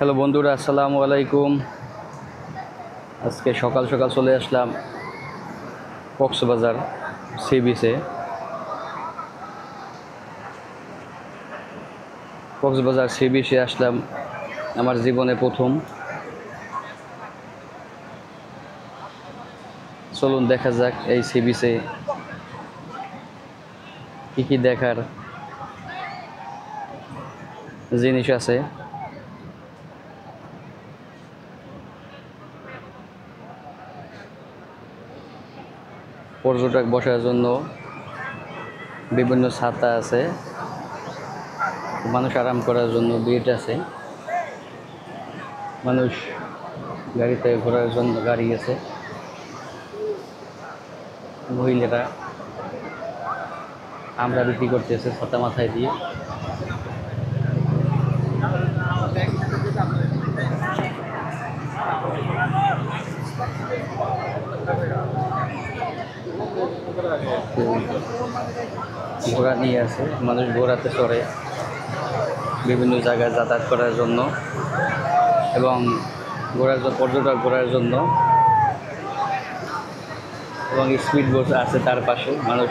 Hello বন্ধুরা, আসসালামু আলাইকুম। আজকে সকাল সকাল চলে আসলাম কক্সবাজার সি বিচে। কক্সবাজার সি বিচে আসলাম আমার জীবনে প্রথম। চলুন দেখা যাক এই সি বিচে কী কী দেখার জিনিস আছে। পর্যটক বসার জন্য বিভিন্ন ছাতা আছে, মানুষ আরাম করার জন্য বেড আছে, মানুষ গাড়িতে ঘোরার জন্য গাড়ি আছে। মহিলারা আমরা বিক্রি করতেছে ছাতা মাথায় দিয়ে। ঘোড়া নিয়ে আছে, মানুষ ঘোড়াতে চড়ে বিভিন্ন জায়গায় যাতায়াত করার জন্য এবং পর্যটক ঘোরার জন্য, এবং স্পিড বোট আছে তার পাশে, মানুষ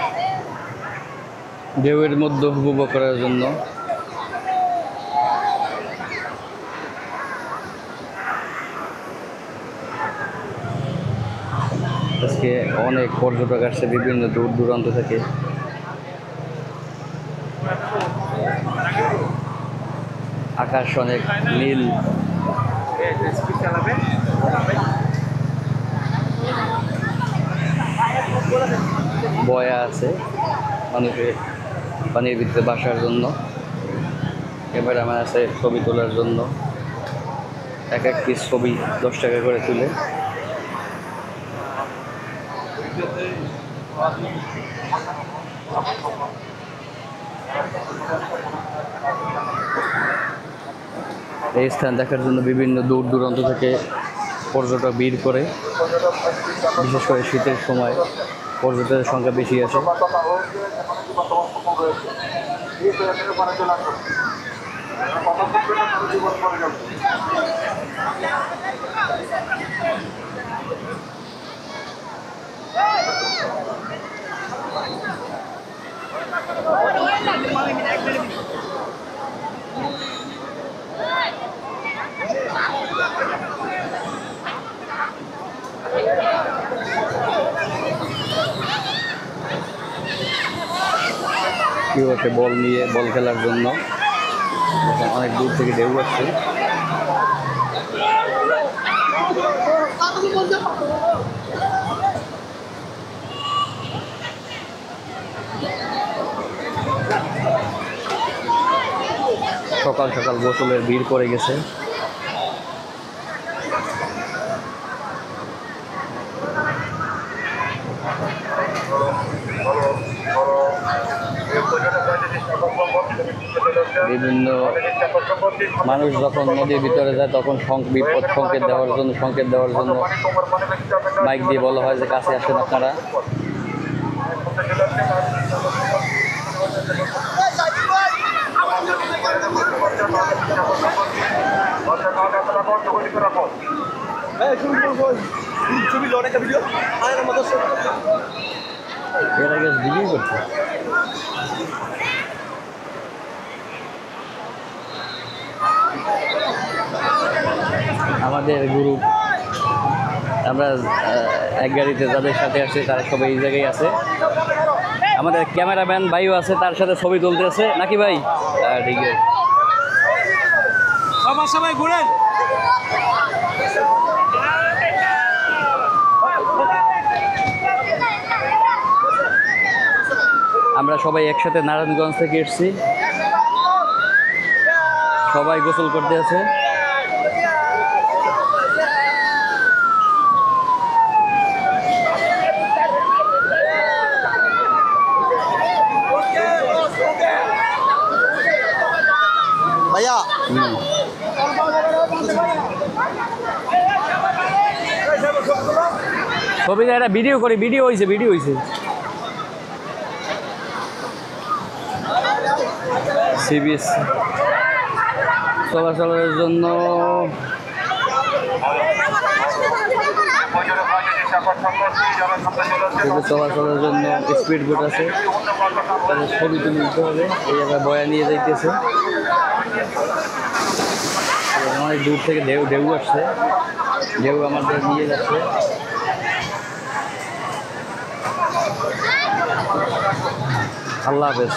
ঢেউয়ের মধ্যে উপভোগ করার জন্য। আজকে অনেক পর্যটক আসছে বিভিন্ন দূর দূরান্ত থেকে। আকাশ অনেক নীল। বয়া আছে মানুষের পানির ভিতরে বাসার জন্য। ক্যামেরাম্যান আছে ছবি তোলার জন্য। এক একটি ছবি 10 টাকা করে তুলে। এই স্থান দেখার জন্য বিভিন্ন দূর দূরান্ত থেকে পর্যটক ভিড় করে। বিশেষ করে শীতের সময় পর্যটকের সংখ্যা বেশি আছে। কেউ আছে বল নিয়ে, বল খেলার জন্য। অনেক দূর থেকে ঢেউ আসছে। সকাল সকাল গোসলের ভিড় পড়ে গেছে। বিভিন্ন মানুষ যখন নদীর ভিতরে যায় তখন বিপদ সংকেত দেওয়ার জন্য মাইক দিয়ে বলা হয় যে কাছে আসেন আপনারা। এর আগে ভিডিও করছে। আমাদের গ্রুপ, আমরা এক গাড়িতে যাদের সাথে আসছে তারা সবাই এই জায়গায় আছে। আমাদের ক্যামেরাম্যান ভাইও আছে, তার সাথে ছবি তুলতেছে নাকি ভাই? ঠিক আছে, সবাই ঘুরেন। আমরা সবাই একসাথে নারায়ণগঞ্জ থেকে এসেছি, সবাই গোসল করতে আছে। ভাইয়া ছবি একটা ভিডিও করি, ভিডিও হয়েছে সি বিচ চলাচলের জন্য চলাচলের জন্য স্পিড বোট আছে, তাদের ছবি তুলে নিতে হবে। এই জায়গায় বয়া নিয়ে যাইতেছে, অনেক দূর থেকে ঢেউ ঢেউ আসছে, ঢেউ আমাদের নিয়ে যাচ্ছে। আল্লাহ হাফেজ।